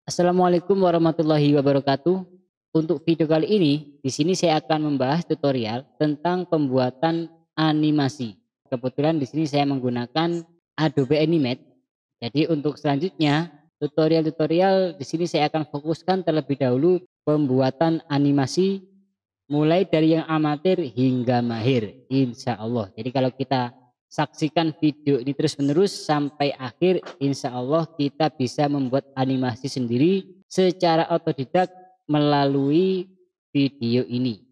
Assalamualaikum warahmatullahi wabarakatuh. Untuk video kali ini, di sini saya akan membahas tutorial tentang pembuatan animasi. Kebetulan di sini saya menggunakan Adobe Animate. Jadi untuk selanjutnya, tutorial-tutorial di sini saya akan fokuskan terlebih dahulu pembuatan animasi mulai dari yang amatir hingga mahir, insya Allah. Jadi kalau kita saksikan video ini terus-menerus sampai akhir, insya Allah kita bisa membuat animasi sendiri secara otodidak melalui video ini.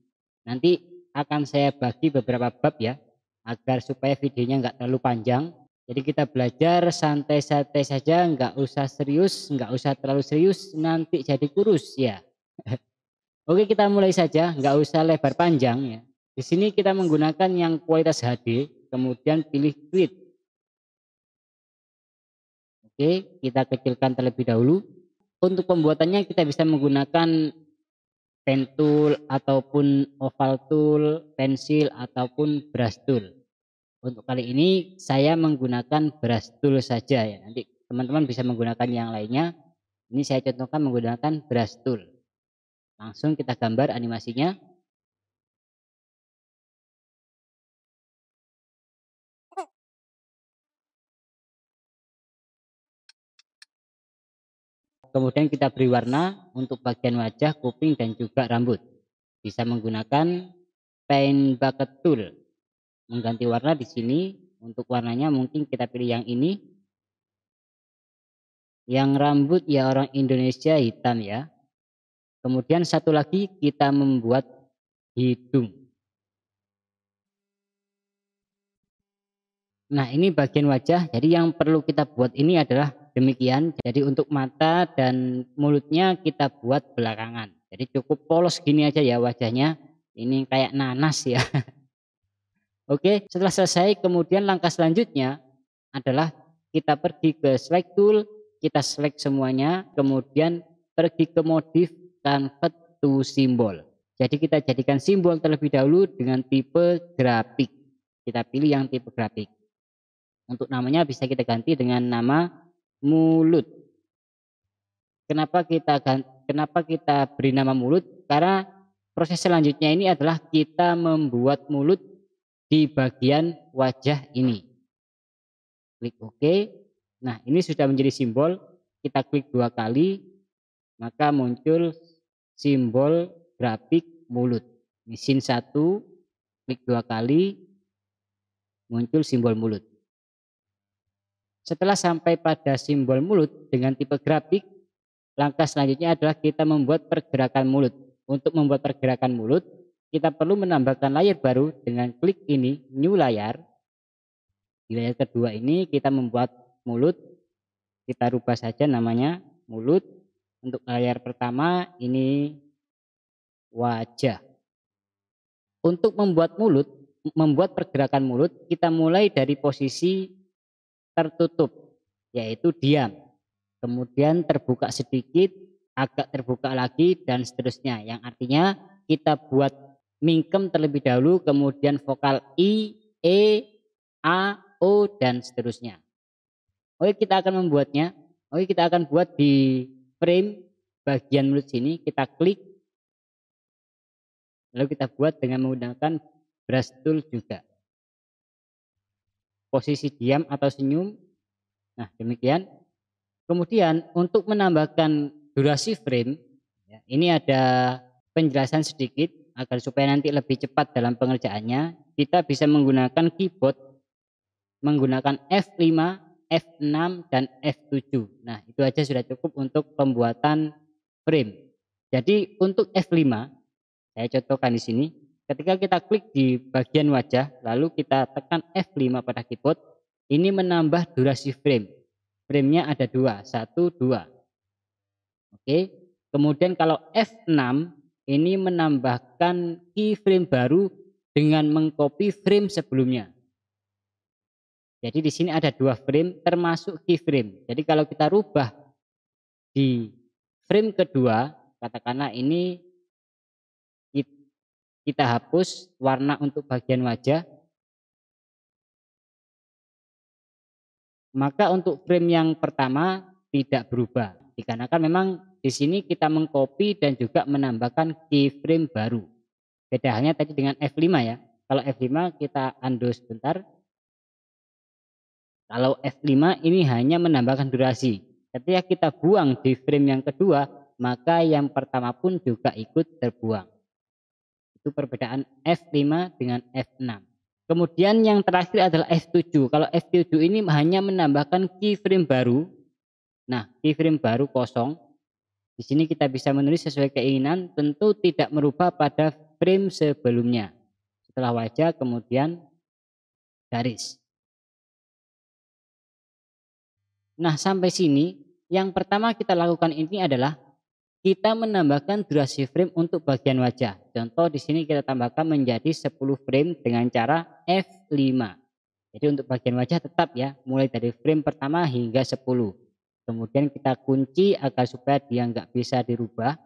Nanti akan saya bagi beberapa bab ya, agar supaya videonya nggak terlalu panjang. Jadi kita belajar santai-santai saja, nggak usah serius, nggak usah terlalu serius, nanti jadi kurus ya. Oke, kita mulai saja, nggak usah lebar panjang ya. Di sini kita menggunakan yang kualitas HD, kemudian pilih grid. Oke, kita kecilkan terlebih dahulu. Untuk pembuatannya kita bisa menggunakan pen tool ataupun oval tool, pensil ataupun brush tool. Untuk kali ini saya menggunakan brush tool saja ya. Nanti teman-teman bisa menggunakan yang lainnya. Ini saya contohkan menggunakan brush tool. Langsung kita gambar animasinya. Kemudian kita beri warna untuk bagian wajah, kuping, dan juga rambut. Bisa menggunakan paint bucket tool. Mengganti warna di sini. Untuk warnanya mungkin kita pilih yang ini. Yang rambut ya orang Indonesia hitam ya. Kemudian satu lagi kita membuat hidung. Nah ini bagian wajah. Jadi yang perlu kita buat ini adalah demikian. Jadi untuk mata dan mulutnya kita buat belakangan. Jadi cukup polos gini aja ya wajahnya. Ini kayak nanas ya. Oke, setelah selesai kemudian langkah selanjutnya adalah kita pergi ke select tool, kita select semuanya, kemudian pergi ke modif convert to symbol. Jadi kita jadikan simbol terlebih dahulu dengan tipe grafik. Kita pilih yang tipe grafik. Untuk namanya bisa kita ganti dengan nama mulut. Kenapa kita beri nama mulut? Karena proses selanjutnya ini adalah kita membuat mulut di bagian wajah ini. Klik OK. Nah, ini sudah menjadi simbol. Kita klik 2 kali, maka muncul simbol grafik mulut. Di scene 1, klik 2 kali, muncul simbol mulut. Setelah sampai pada simbol mulut dengan tipe grafik, langkah selanjutnya adalah kita membuat pergerakan mulut. Untuk membuat pergerakan mulut, kita perlu menambahkan layar baru dengan klik ini, new layar. Di layar kedua ini kita membuat mulut, kita rubah saja namanya mulut. Untuk layar pertama ini wajah. Untuk membuat mulut, membuat pergerakan mulut, kita mulai dari posisi tertutup, yaitu diam. Kemudian terbuka sedikit, agak terbuka lagi, dan seterusnya. Yang artinya kita buat mingkem terlebih dahulu, kemudian vokal I, E, A, O, dan seterusnya. Oke, kita akan membuatnya. Oke, kita akan buat di frame bagian mulut sini. Kita klik, lalu kita buat dengan menggunakan brush tool juga. Posisi diam atau senyum. Nah, demikian. Kemudian untuk menambahkan durasi frame, ya, ini ada penjelasan sedikit agar supaya nanti lebih cepat dalam pengerjaannya. Kita bisa menggunakan keyboard, menggunakan F5, F6, dan F7. Nah, itu aja sudah cukup untuk pembuatan frame. Jadi untuk F5, saya contohkan di sini. Ketika kita klik di bagian wajah, lalu kita tekan F5 pada keyboard, ini menambah durasi frame. Frame-nya ada 2, 1, 2. Oke. Kemudian kalau F6 ini menambahkan keyframe baru dengan mengcopy frame sebelumnya. Jadi di sini ada 2 frame termasuk keyframe. Jadi kalau kita rubah di frame kedua, katakanlah ini kita hapus warna untuk bagian wajah. Maka untuk frame yang pertama tidak berubah. dikarenakan memang di sini kita mengcopy dan juga menambahkan keyframe baru. Beda halnya tadi dengan F5 ya. Kalau F5 kita undo sebentar. Kalau F5 ini hanya menambahkan durasi. Ketika kita buang di frame yang kedua, maka yang pertama pun juga ikut terbuang. Itu perbedaan F5 dengan F6. Kemudian yang terakhir adalah F7. Kalau F7 ini hanya menambahkan keyframe baru. Nah, keyframe baru kosong. Di sini kita bisa menulis sesuai keinginan, tentu tidak merubah pada frame sebelumnya. Setelah wajah kemudian garis. Nah, sampai sini yang pertama kita lakukan ini adalah kita menambahkan durasi frame untuk bagian wajah. Contoh di sini kita tambahkan menjadi 10 frame dengan cara F5. Jadi untuk bagian wajah tetap ya, mulai dari frame pertama hingga 10. Kemudian kita kunci agar supaya dia nggak bisa dirubah,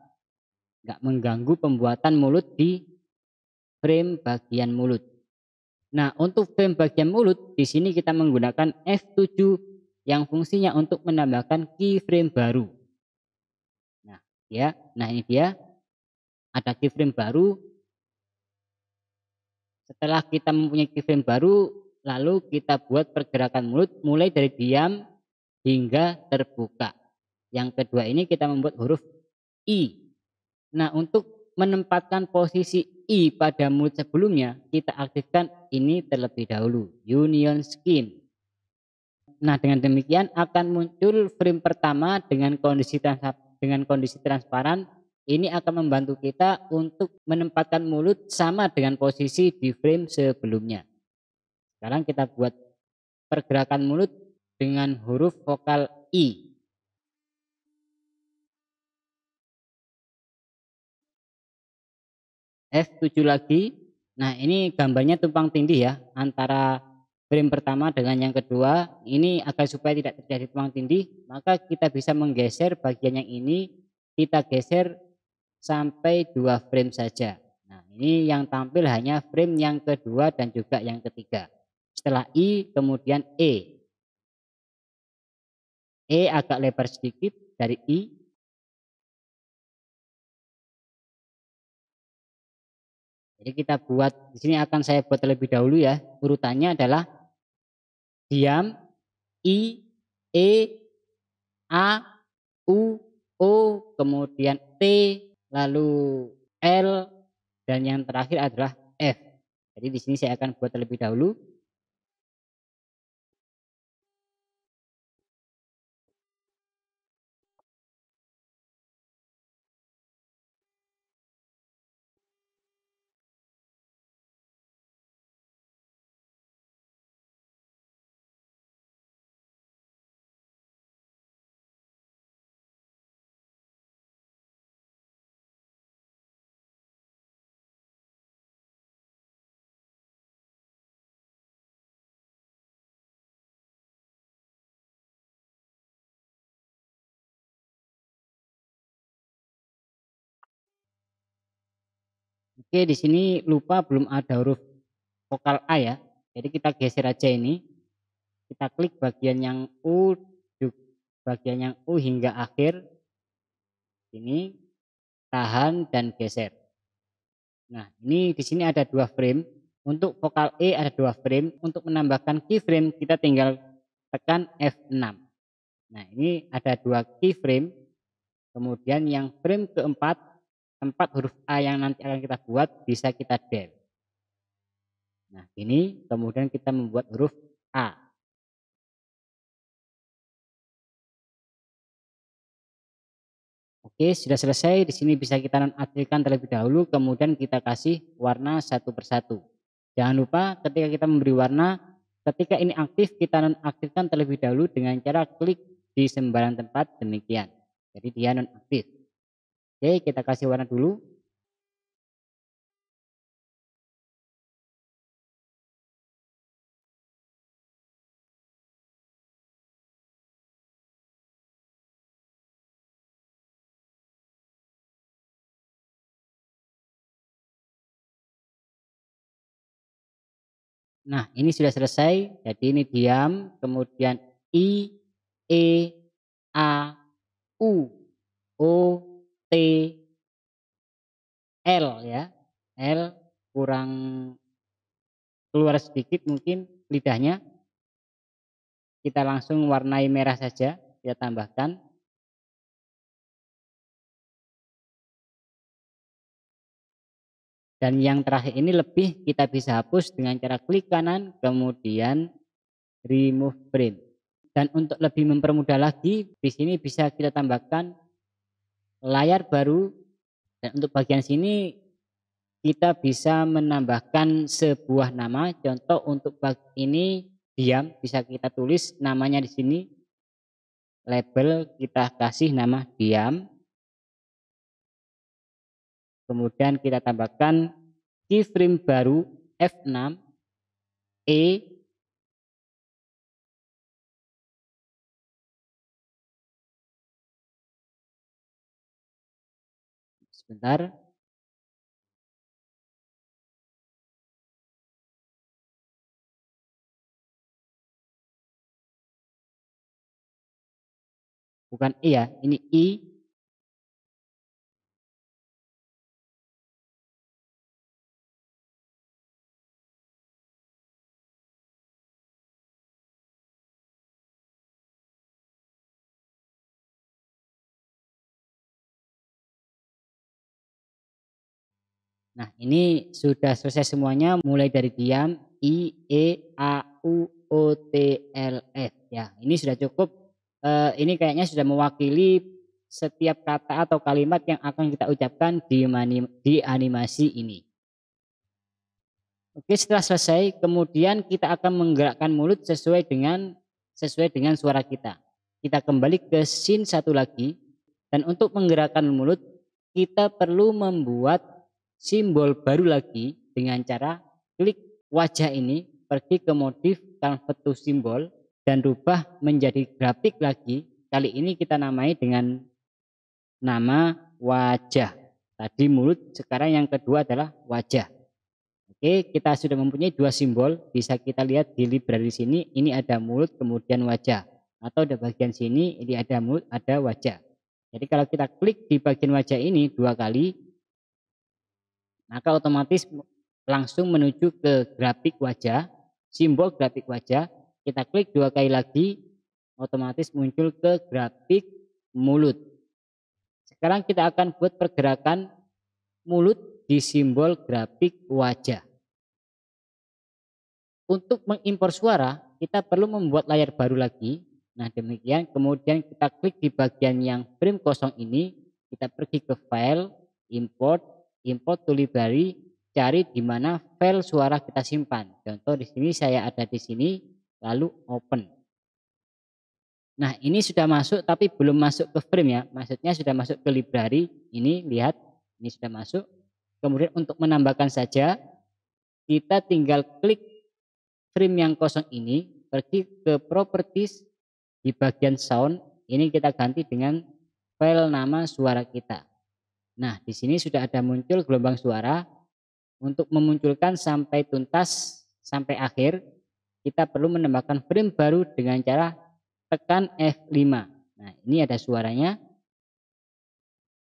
nggak mengganggu pembuatan mulut di frame bagian mulut. Nah, untuk frame bagian mulut di sini kita menggunakan F7 yang fungsinya untuk menambahkan keyframe baru. Nah, ini dia ada keyframe baru. Setelah kita mempunyai keyframe baru, lalu kita buat pergerakan mulut mulai dari diam hingga terbuka. Yang kedua ini kita membuat huruf I. Nah, untuk menempatkan posisi I pada mulut sebelumnya, kita aktifkan ini terlebih dahulu, Union Skin. Nah, dengan demikian akan muncul frame pertama dengan kondisi transparan. Ini akan membantu kita untuk menempatkan mulut sama dengan posisi di frame sebelumnya. Sekarang kita buat pergerakan mulut dengan huruf vokal I. F7 lagi. Nah, ini gambarnya tumpang tindih ya antara frame pertama dengan yang kedua. Ini agar supaya tidak terjadi tumpang tindih, maka kita bisa menggeser bagian yang ini, kita geser sampai 2 frame saja. Nah, ini yang tampil hanya frame yang kedua dan juga yang ketiga. Setelah I kemudian E. E agak lebar sedikit dari I. Jadi kita buat di sini akan saya buat terlebih dahulu ya. Urutannya adalah diam, I, E, A, U, O, kemudian T, lalu L, dan yang terakhir adalah F. Jadi di sini saya akan buat terlebih dahulu. Oke, di sini lupa belum ada huruf vokal A ya. Jadi kita geser aja ini. Kita klik bagian yang U, bagian yang U hingga akhir. Ini tahan dan geser. Nah, ini di sini ada 2 frame. Untuk vokal E ada 2 frame. Untuk menambahkan keyframe kita tinggal tekan F6. Nah, ini ada 2 keyframe. Kemudian yang frame keempat, tempat huruf A yang nanti akan kita buat bisa kita del. Nah, ini kemudian kita membuat huruf A. Oke, sudah selesai. Di sini bisa kita nonaktifkan terlebih dahulu, kemudian kita kasih warna satu persatu. Jangan lupa ketika kita memberi warna, ketika ini aktif kita nonaktifkan terlebih dahulu dengan cara klik di sembarang tempat demikian. Jadi dia nonaktif. Oke, kita kasih warna dulu. Nah, ini sudah selesai. Jadi ini diam, kemudian I, E, A, U, O, T, L ya. L kurang keluar sedikit mungkin lidahnya. Kita langsung warnai merah saja, kita tambahkan. Dan yang terakhir ini lebih kita bisa hapus dengan cara klik kanan kemudian remove frame. Dan untuk lebih mempermudah lagi, di sini bisa kita tambahkan layar baru, dan untuk bagian sini kita bisa menambahkan sebuah nama. Contoh untuk bag ini diam, bisa kita tulis namanya di sini. Label kita kasih nama diam. Kemudian kita tambahkan keyframe baru F6 E. Sebentar. Bukan E ya, ini I. Nah, ini sudah selesai semuanya mulai dari diam, I, E, A, U, O, T, L, F ya. Ini sudah cukup. Ini kayaknya sudah mewakili setiap kata atau kalimat yang akan kita ucapkan di animasi ini. Oke, setelah selesai, kemudian kita akan menggerakkan mulut sesuai dengan suara kita. Kita kembali ke scene satu lagi, dan untuk menggerakkan mulut kita perlu membuat simbol baru lagi dengan cara klik wajah ini, pergi ke modif convert to symbol dan rubah menjadi grafik lagi. Kali ini kita namai dengan nama wajah. Tadi mulut, sekarang yang kedua adalah wajah. Oke, kita sudah mempunyai dua simbol, bisa kita lihat di library sini, ini ada mulut kemudian wajah. Atau di bagian sini ini ada mulut, ada wajah. Jadi kalau kita klik di bagian wajah ini dua kali, maka otomatis langsung menuju ke grafik wajah, simbol grafik wajah. Kita klik dua kali lagi, otomatis muncul ke grafik mulut. Sekarang kita akan buat pergerakan mulut di simbol grafik wajah. Untuk mengimpor suara, kita perlu membuat layar baru lagi. Nah demikian, kemudian kita klik di bagian yang frame kosong ini, kita pergi ke file, import to library, cari di mana file suara kita simpan. Contoh di sini saya ada di sini, lalu open. Nah ini sudah masuk tapi belum masuk ke frame ya, maksudnya sudah masuk ke library. Ini lihat, ini sudah masuk. Kemudian untuk menambahkan saja, kita tinggal klik frame yang kosong ini, pergi ke properties, di bagian sound, ini kita ganti dengan file nama suara kita. Nah, di sini sudah ada muncul gelombang suara. Untuk memunculkan sampai tuntas, sampai akhir, kita perlu menambahkan frame baru dengan cara tekan F5. Nah, ini ada suaranya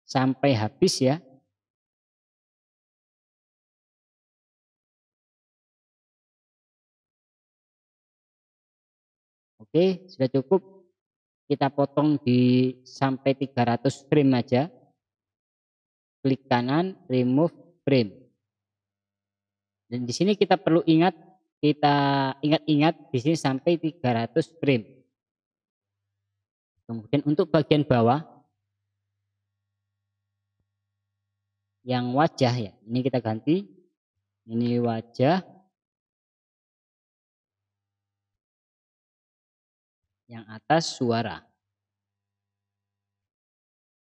sampai habis ya. Oke, sudah cukup. Kita potong di sampai 300 frame aja. Klik kanan, remove frame. Dan di sini kita perlu ingat di sini sampai 300 frame. Kemudian untuk bagian bawah yang wajah ya, ini kita ganti. Ini wajah. Yang atas suara.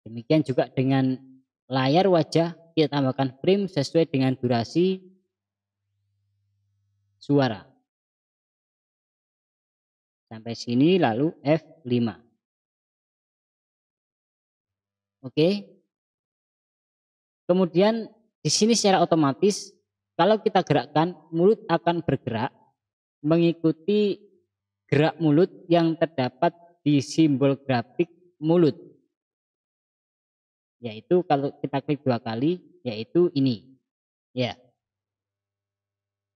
Demikian juga dengan layar wajah, kita tambahkan frame sesuai dengan durasi suara. Sampai sini lalu F5. Oke. Kemudian di sini secara otomatis kalau kita gerakkan, mulut akan bergerak mengikuti gerak mulut yang terdapat di simbol grafik mulut. yaitu kalau kita klik 2 kali, yaitu ini. Ya,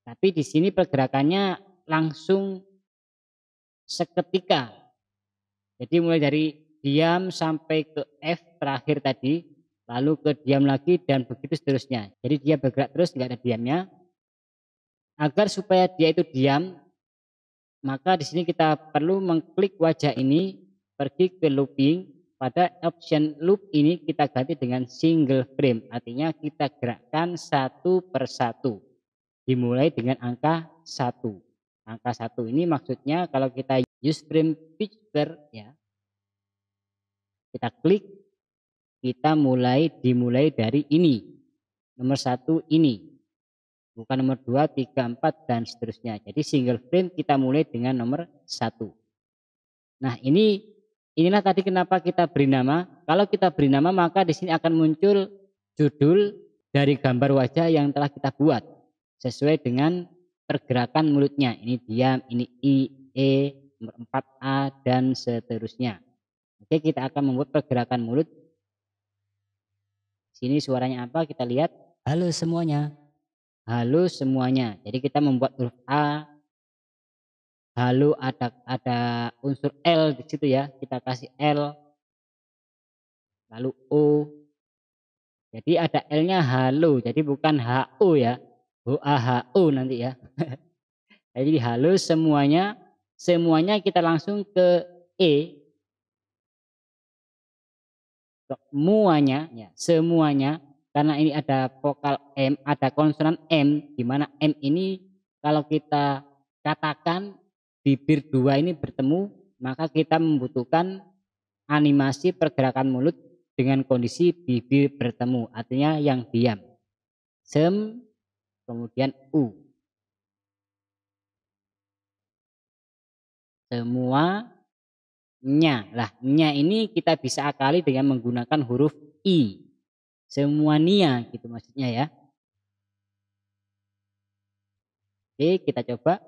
tapi di sini pergerakannya langsung seketika. Jadi mulai dari diam sampai ke F terakhir tadi, lalu ke diam lagi dan begitu seterusnya. Jadi dia bergerak terus, nggak ada diamnya. Agar supaya dia itu diam, maka di sini kita perlu mengklik wajah ini, pergi ke looping. Pada option loop ini kita ganti dengan single frame, artinya kita gerakkan satu per satu. Dimulai dengan angka 1. Angka 1 ini maksudnya kalau kita use frame picture ya, kita klik, kita dimulai dari ini. Nomor 1 ini. Bukan nomor 2, 3, 4 dan seterusnya. Jadi single frame kita mulai dengan nomor 1. Nah, inilah tadi kenapa kita beri nama. Kalau kita beri nama maka di sini akan muncul judul dari gambar wajah yang telah kita buat sesuai dengan pergerakan mulutnya. Ini diam, ini I, E, nomor 4A dan seterusnya. Oke, kita akan membuat pergerakan mulut. Sini suaranya apa? Kita lihat. Halo semuanya. Halo semuanya. Jadi kita membuat huruf A. Halo, ada unsur L di situ ya. Kita kasih L. Lalu O. Jadi ada L-nya halo. Jadi bukan HO ya. HO nanti ya. Jadi halo semuanya. Semuanya kita langsung ke E. Semuanya ya, semuanya, karena ini ada vokal M, ada konsonan M, di mana M ini kalau kita katakan bibir dua ini bertemu, maka kita membutuhkan animasi pergerakan mulut dengan kondisi bibir bertemu, artinya yang diam. Sem, kemudian U. Semuanya. Lah, nya ini kita bisa akali dengan menggunakan huruf I. Semuanya gitu maksudnya ya. Oke, kita coba.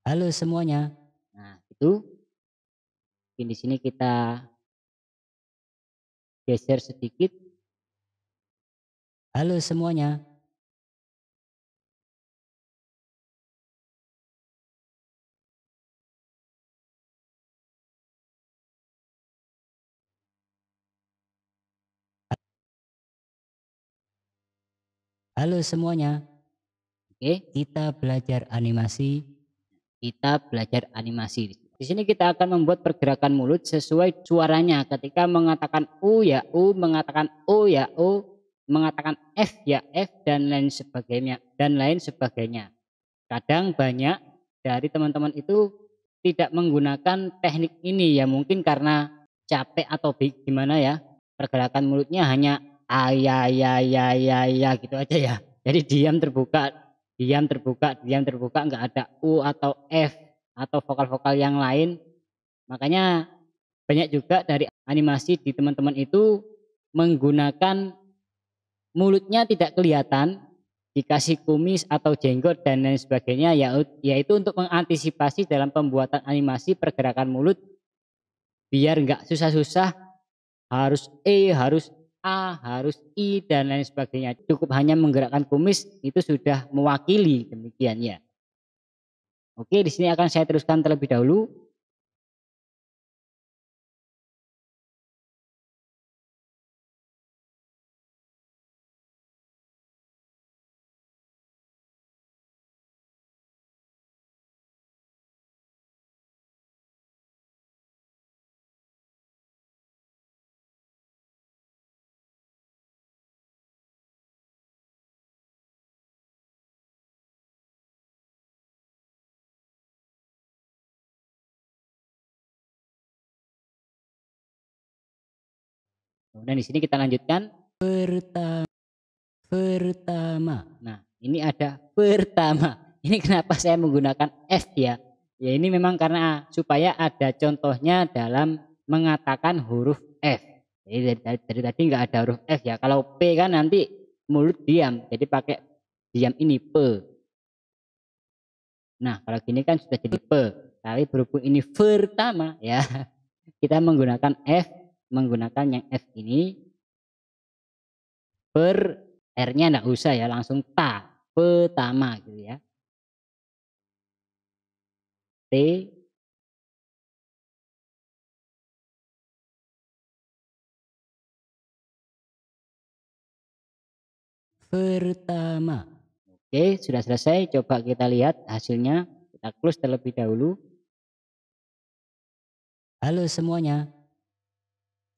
Halo semuanya. Nah, itu. Mungkin di sini kita geser sedikit. Halo semuanya. Halo semuanya. Oke, kita belajar animasi. Kita belajar animasi. Di sini kita akan membuat pergerakan mulut sesuai suaranya. Ketika mengatakan U ya U, mengatakan O ya O, mengatakan F ya F dan lain sebagainya dan lain sebagainya. Kadang banyak dari teman-teman itu tidak menggunakan teknik ini ya, mungkin karena capek atau gimana ya. Pergerakan mulutnya hanya a ya gitu aja ya. Jadi diam terbuka, diam terbuka, diam terbuka, nggak ada U atau F atau vokal-vokal yang lain. Makanya banyak juga dari animasi di teman-teman itu menggunakan mulutnya tidak kelihatan, dikasih kumis atau jenggot dan lain sebagainya, yaitu untuk mengantisipasi dalam pembuatan animasi pergerakan mulut biar nggak susah-susah harus E, harus A, harus I dan lain sebagainya. Cukup hanya menggerakkan kumis itu sudah mewakili, demikian ya. Oke, di sini akan saya teruskan terlebih dahulu. Kemudian di sini kita lanjutkan pertama. Nah, ini ada pertama. Ini kenapa saya menggunakan F ya? Ya ini memang karena supaya ada contohnya dalam mengatakan huruf F. Jadi dari tadi nggak ada huruf F ya. Kalau P kan nanti mulut diam. Jadi pakai diam ini P. Nah, kalau gini kan sudah jadi P. Tapi berhubung ini pertama ya, kita menggunakan F, menggunakan yang F ini. R-nya enggak usah ya, langsung pertama gitu ya. T pertama. Oke, sudah selesai. Coba kita lihat hasilnya. Kita close terlebih dahulu. Halo semuanya,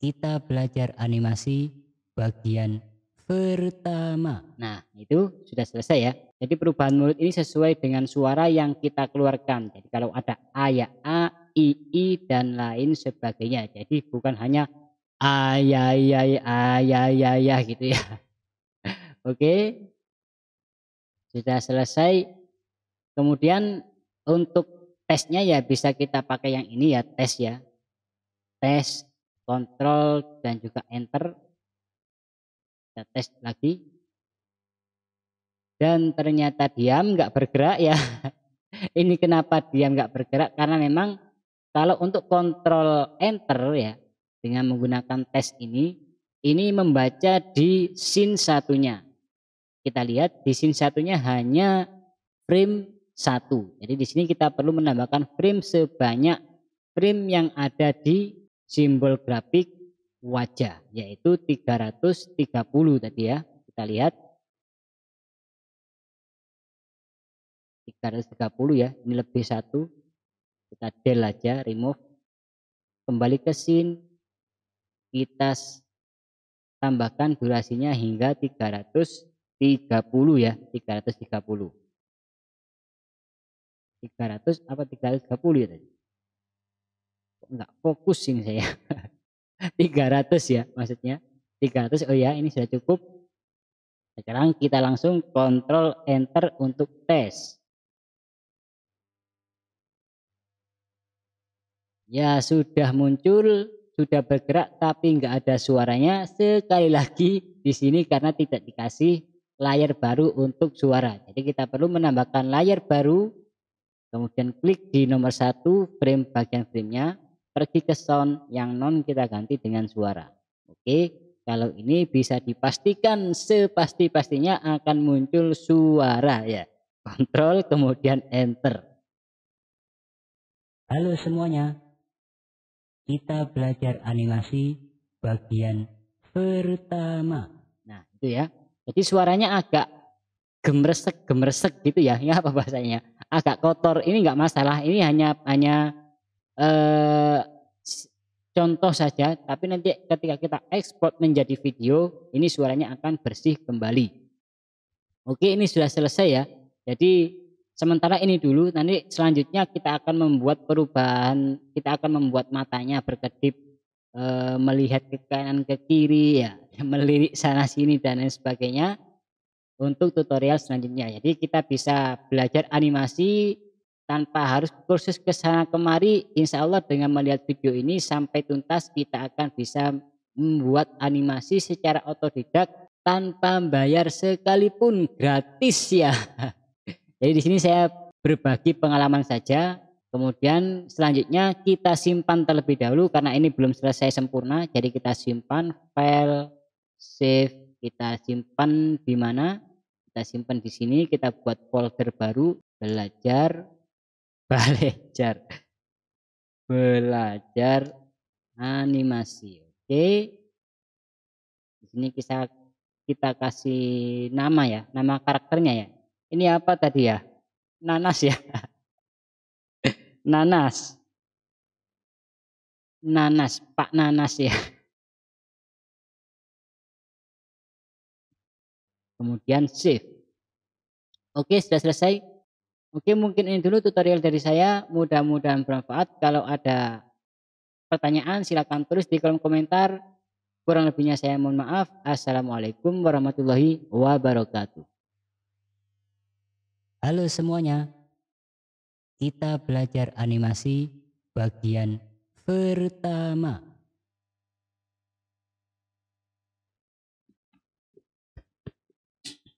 kita belajar animasi bagian pertama. Nah, itu sudah selesai ya. Jadi perubahan mulut ini sesuai dengan suara yang kita keluarkan. Jadi kalau ada A ya A, I, dan lain sebagainya. Jadi bukan hanya A, ya gitu ya. Oke, sudah selesai. Kemudian untuk tesnya ya bisa kita pakai yang ini ya, tes ya. Tes, kontrol, dan juga enter. Kita tes lagi. Dan ternyata diam nggak bergerak ya. Ini kenapa diam nggak bergerak? Karena memang kalau untuk kontrol enter ya dengan menggunakan tes ini membaca di scene satunya. Kita lihat di scene satunya hanya frame 1. Jadi di sini kita perlu menambahkan frame sebanyak frame yang ada di simbol grafik wajah yaitu 330 tadi ya. Kita lihat 330 ya. Ini lebih 1. Kita del aja, remove. Kembali ke scene. Kita tambahkan durasinya hingga 330 ya, 330. 300 apa 330 ya tadi? Enggak fokus ini saya. 300 ya maksudnya. 300 oh ya ini sudah cukup. Sekarang kita langsung kontrol enter untuk tes. Ya sudah muncul, sudah bergerak tapi enggak ada suaranya. Sekali lagi di sini karena tidak dikasih layar baru untuk suara. Jadi kita perlu menambahkan layar baru. Kemudian klik di nomor 1 frame bagian framenya. Pergi ke sound yang non kita ganti dengan suara. Oke, kalau ini bisa dipastikan sepasti-pastinya akan muncul suara ya. Kontrol kemudian enter. Halo semuanya, kita belajar animasi bagian pertama. Nah itu ya, jadi suaranya agak gemresek gitu ya, ini apa bahasanya? Agak kotor, ini enggak masalah, ini hanya eh, contoh saja, tapi nanti ketika kita ekspor menjadi video, ini suaranya akan bersih kembali. Oke, ini sudah selesai ya. Jadi sementara ini dulu, nanti selanjutnya kita akan membuat perubahan, kita akan membuat matanya berkedip, melihat ke kanan ke kiri ya, melirik sana sini dan lain sebagainya untuk tutorial selanjutnya. Jadi kita bisa belajar animasi tanpa harus kursus ke sana kemari. Insya Allah dengan melihat video ini sampai tuntas kita akan bisa membuat animasi secara otodidak tanpa bayar sekalipun, gratis ya. Jadi di sini saya berbagi pengalaman saja. Kemudian selanjutnya kita simpan terlebih dahulu karena ini belum selesai sempurna. Jadi kita simpan file, save, kita simpan di mana? Kita simpan di sini, kita buat folder baru, belajar belajar animasi. Oke. Di sini kita kasih nama ya, nama karakternya ya. Ini apa tadi ya? Nanas ya. Nanas. Nanas, Pak Nanas ya. Kemudian save. Oke, sudah selesai. Oke, mungkin ini dulu tutorial dari saya. Mudah-mudahan bermanfaat. Kalau ada pertanyaan silakan tulis di kolom komentar. Kurang lebihnya saya mohon maaf. Assalamualaikum warahmatullahi wabarakatuh. Halo semuanya. Kita belajar animasi bagian pertama.